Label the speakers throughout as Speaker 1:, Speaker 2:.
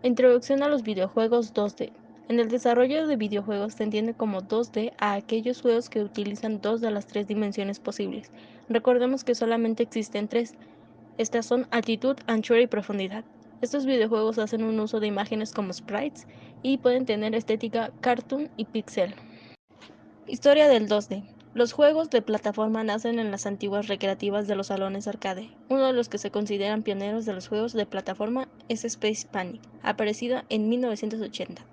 Speaker 1: Introducción a los videojuegos 2D. En el desarrollo de videojuegos se entiende como 2D a aquellos juegos que utilizan dos de las tres dimensiones posibles. Recordemos que solamente existen tres. Estas son altitud, anchura y profundidad. Estos videojuegos hacen un uso de imágenes como sprites y pueden tener estética cartoon y pixel. Historia del 2D. Los juegos de plataforma nacen en las antiguas recreativas de los salones arcade. Uno de los que se consideran pioneros de los juegos de plataforma es Space Panic, aparecido en 1980.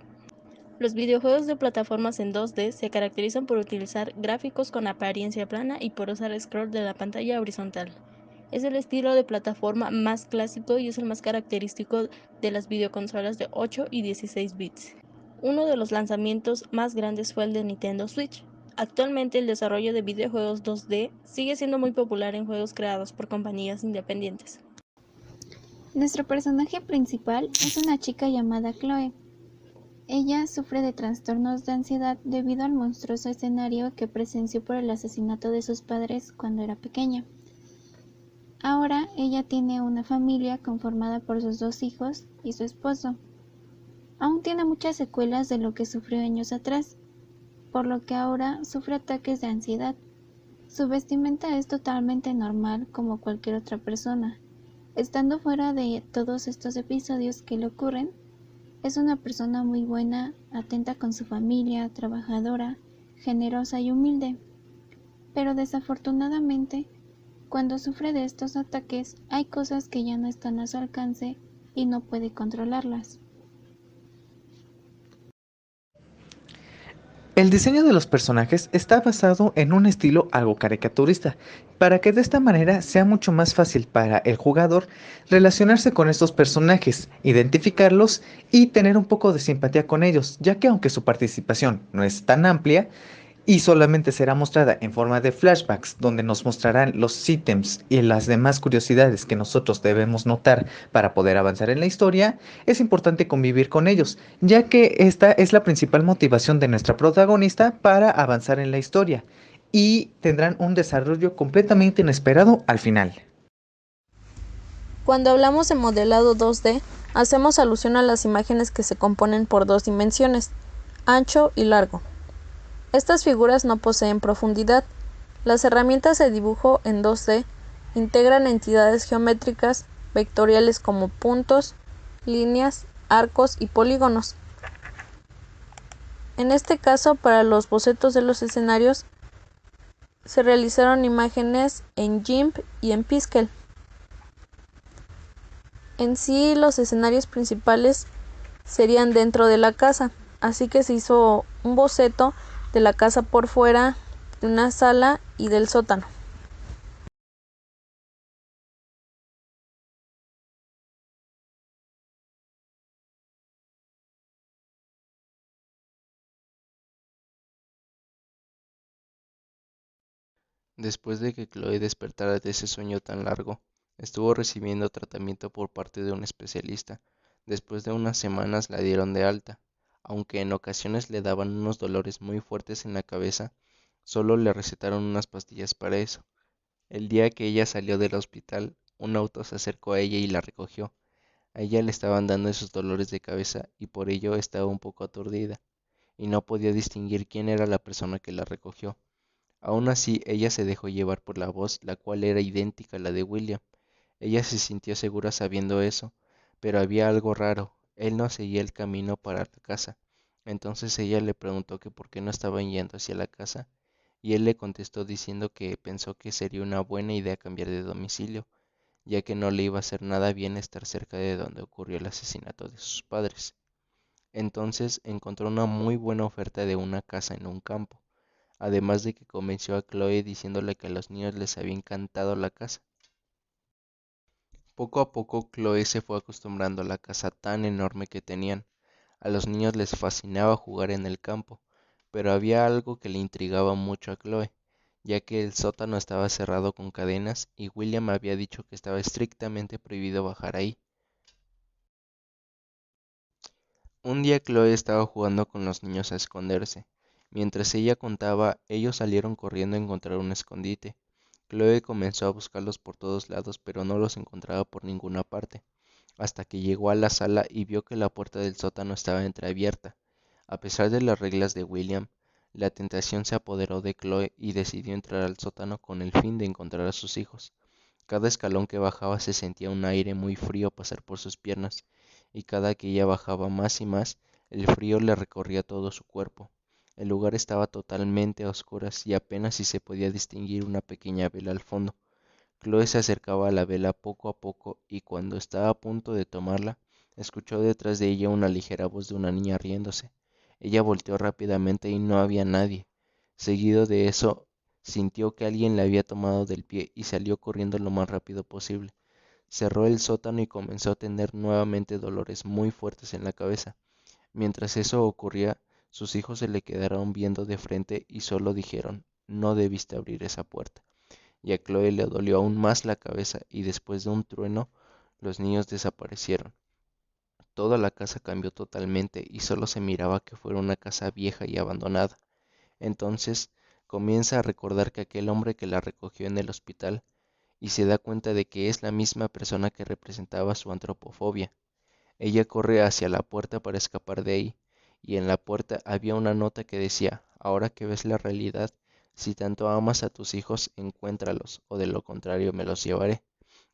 Speaker 1: Los videojuegos de plataformas en 2D se caracterizan por utilizar gráficos con apariencia plana y por usar scroll de la pantalla horizontal. Es el estilo de plataforma más clásico y es el más característico de las videoconsolas de 8 y 16 bits. Uno de los lanzamientos más grandes fue el de Nintendo Switch. Actualmente el desarrollo de videojuegos 2D sigue siendo muy popular en juegos creados por compañías independientes.
Speaker 2: Nuestro personaje principal es una chica llamada Chloe. Ella sufre de trastornos de ansiedad debido al monstruoso escenario que presenció por el asesinato de sus padres cuando era pequeña. Ahora ella tiene una familia conformada por sus dos hijos y su esposo. Aún tiene muchas secuelas de lo que sufrió años atrás, por lo que ahora sufre ataques de ansiedad. Su vestimenta es totalmente normal como cualquier otra persona. Estando fuera de todos estos episodios que le ocurren, es una persona muy buena, atenta con su familia, trabajadora, generosa y humilde. Pero desafortunadamente, cuando sufre de estos ataques, hay cosas que ya no están a su alcance y no puede controlarlas.
Speaker 3: El diseño de los personajes está basado en un estilo algo caricaturista, para que de esta manera sea mucho más fácil para el jugador relacionarse con estos personajes, identificarlos y tener un poco de simpatía con ellos, ya que aunque su participación no es tan amplia, y solamente será mostrada en forma de flashbacks, donde nos mostrarán los ítems y las demás curiosidades que nosotros debemos notar para poder avanzar en la historia. Es importante convivir con ellos, ya que esta es la principal motivación de nuestra protagonista para avanzar en la historia, y tendrán un desarrollo completamente inesperado al final.
Speaker 1: Cuando hablamos de modelado 2D, hacemos alusión a las imágenes que se componen por dos dimensiones, ancho y largo. Estas figuras no poseen profundidad. Las herramientas de dibujo en 2D integran entidades geométricas vectoriales como puntos, líneas, arcos y polígonos. En este caso, para los bocetos de los escenarios, se realizaron imágenes en GIMP y en Piskel. En sí, los escenarios principales serían dentro de la casa, así que se hizo un boceto de la casa por fuera, de una sala y del sótano.
Speaker 4: Después de que Chloe despertara de ese sueño tan largo, estuvo recibiendo tratamiento por parte de un especialista. Después de unas semanas la dieron de alta, aunque en ocasiones le daban unos dolores muy fuertes en la cabeza, solo le recetaron unas pastillas para eso. El día que ella salió del hospital, un auto se acercó a ella y la recogió. A ella le estaban dando esos dolores de cabeza y por ello estaba un poco aturdida, y no podía distinguir quién era la persona que la recogió. Aun así, ella se dejó llevar por la voz, la cual era idéntica a la de William. Ella se sintió segura sabiendo eso, pero había algo raro. Él no seguía el camino para la casa. Entonces ella le preguntó que por qué no estaban yendo hacia la casa, y él le contestó diciendo que pensó que sería una buena idea cambiar de domicilio, ya que no le iba a hacer nada bien estar cerca de donde ocurrió el asesinato de sus padres. Entonces encontró una muy buena oferta de una casa en un campo, además de que convenció a Chloe diciéndole que a los niños les había encantado la casa. Poco a poco Chloe se fue acostumbrando a la casa tan enorme que tenían. A los niños les fascinaba jugar en el campo, pero había algo que le intrigaba mucho a Chloe, ya que el sótano estaba cerrado con cadenas y William había dicho que estaba estrictamente prohibido bajar ahí. Un día Chloe estaba jugando con los niños a esconderse. Mientras ella contaba, ellos salieron corriendo a encontrar un escondite. Chloe comenzó a buscarlos por todos lados, pero no los encontraba por ninguna parte. hasta que llegó a la sala y vio que la puerta del sótano estaba entreabierta. A pesar de las reglas de William, la tentación se apoderó de Chloe y decidió entrar al sótano con el fin de encontrar a sus hijos. Cada escalón que bajaba se sentía un aire muy frío pasar por sus piernas, y cada que ella bajaba más y más, el frío le recorría todo su cuerpo. El lugar estaba totalmente a oscuras y apenas si se podía distinguir una pequeña vela al fondo. Chloe se acercaba a la vela poco a poco y cuando estaba a punto de tomarla, escuchó detrás de ella una ligera voz de una niña riéndose. Ella volteó rápidamente y no había nadie. Seguido de eso, sintió que alguien la había tomado del pie y salió corriendo lo más rápido posible. Cerró el sótano y comenzó a tener nuevamente dolores muy fuertes en la cabeza. Mientras eso ocurría, sus hijos se le quedaron viendo de frente y solo dijeron, no debiste abrir esa puerta. Y a Chloe le dolió aún más la cabeza y después de un trueno, los niños desaparecieron. Toda la casa cambió totalmente y solo se miraba que fuera una casa vieja y abandonada. Entonces comienza a recordar que aquel hombre que la recogió en el hospital y se da cuenta de que es la misma persona que representaba su antropofobia. Ella corre hacia la puerta para escapar de ahí, y en la puerta había una nota que decía, ahora que ves la realidad, si tanto amas a tus hijos, encuéntralos, o de lo contrario me los llevaré.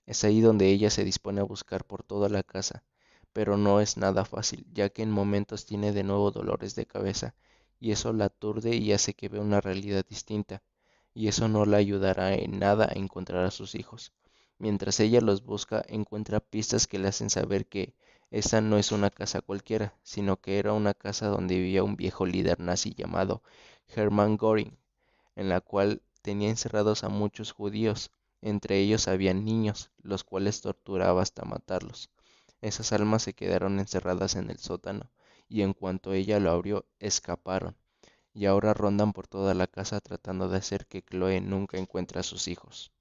Speaker 4: Es ahí donde ella se dispone a buscar por toda la casa, pero no es nada fácil, ya que en momentos tiene de nuevo dolores de cabeza, y eso la aturde y hace que vea una realidad distinta, y eso no la ayudará en nada a encontrar a sus hijos. Mientras ella los busca, encuentra pistas que le hacen saber que esa no es una casa cualquiera, sino que era una casa donde vivía un viejo líder nazi llamado Hermann Göring, en la cual tenía encerrados a muchos judíos. Entre ellos habían niños, los cuales torturaba hasta matarlos. Esas almas se quedaron encerradas en el sótano, y en cuanto ella lo abrió, escaparon, y ahora rondan por toda la casa tratando de hacer que Chloe nunca encuentre a sus hijos.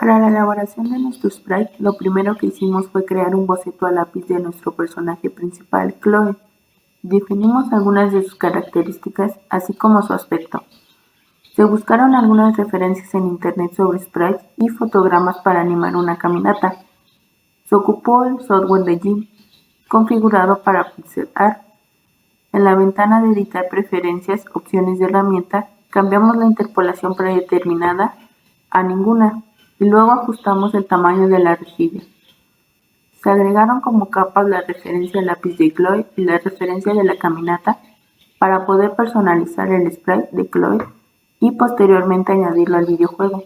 Speaker 5: Para la elaboración de nuestro sprite, lo primero que hicimos fue crear un boceto a lápiz de nuestro personaje principal, Chloe. Definimos algunas de sus características, así como su aspecto. Se buscaron algunas referencias en internet sobre sprites y fotogramas para animar una caminata. Se ocupó el software de Jim, configurado para pixel art. En la ventana de editar preferencias, opciones de herramienta, cambiamos la interpolación predeterminada a ninguna y luego ajustamos el tamaño de la rejilla. Se agregaron como capas la referencia al lápiz de Chloe y la referencia de la caminata para poder personalizar el sprite de Chloe y posteriormente añadirlo al videojuego.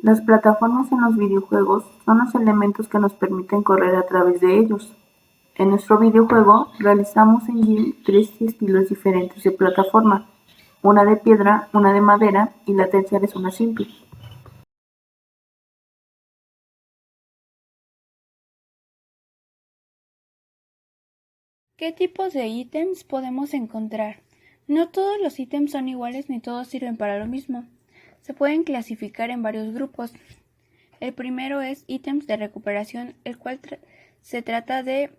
Speaker 5: Las plataformas en los videojuegos son los elementos que nos permiten correr a través de ellos. En nuestro videojuego realizamos en Jim 3 estilos diferentes de plataforma, una de piedra, una de madera y la tercera es una simple.
Speaker 2: ¿Qué tipos de ítems podemos encontrar? No todos los ítems son iguales ni todos sirven para lo mismo. Se pueden clasificar en varios grupos. El primero es ítems de recuperación, el cual se trata de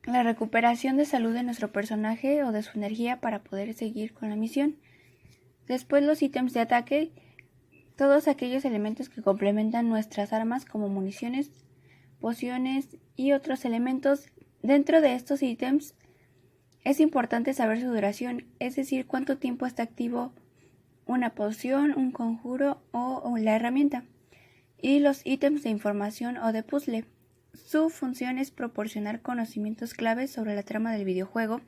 Speaker 2: la recuperación de salud de nuestro personaje o de su energía para poder seguir con la misión. Después los ítems de ataque, todos aquellos elementos que complementan nuestras armas como municiones, pociones y otros elementos. Dentro de estos ítems es importante saber su duración, es decir, cuánto tiempo está activo una poción, un conjuro o la herramienta. Y los ítems de información o de puzzle. Su función es proporcionar conocimientos claves sobre la trama del videojuego,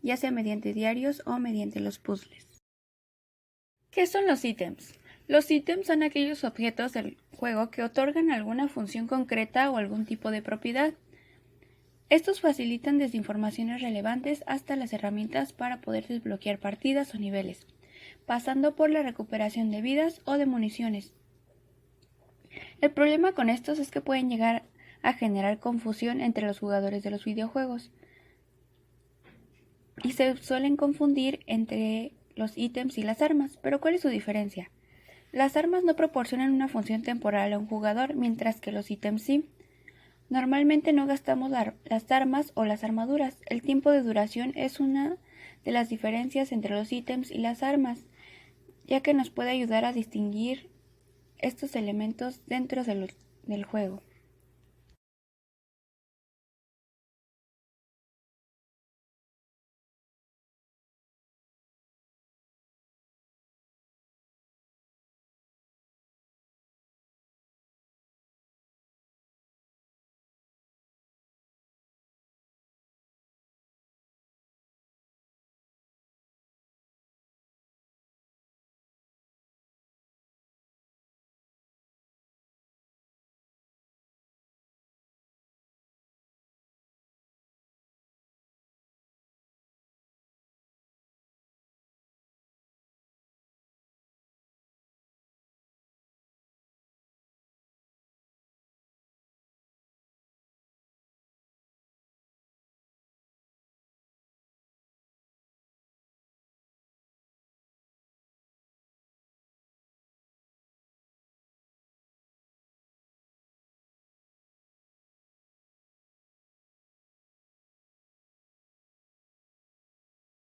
Speaker 2: ya sea mediante diarios o mediante los puzzles. ¿Qué son los ítems? Los ítems son aquellos objetos del juego que otorgan alguna función concreta o algún tipo de propiedad. Estos facilitan desde informaciones relevantes hasta las herramientas para poder desbloquear partidas o niveles, pasando por la recuperación de vidas o de municiones. El problema con estos es que pueden llegar a generar confusión entre los jugadores de los videojuegos.
Speaker 6: y se suelen confundir entre los ítems y las armas. Pero ¿cuál es su diferencia? Las armas no proporcionan una función temporal a un jugador, mientras que los ítems sí. Normalmente no gastamos las armas o las armaduras. El tiempo de duración es una de las diferencias entre los ítems y las armas, ya que nos puede ayudar a distinguir estos elementos dentro del juego.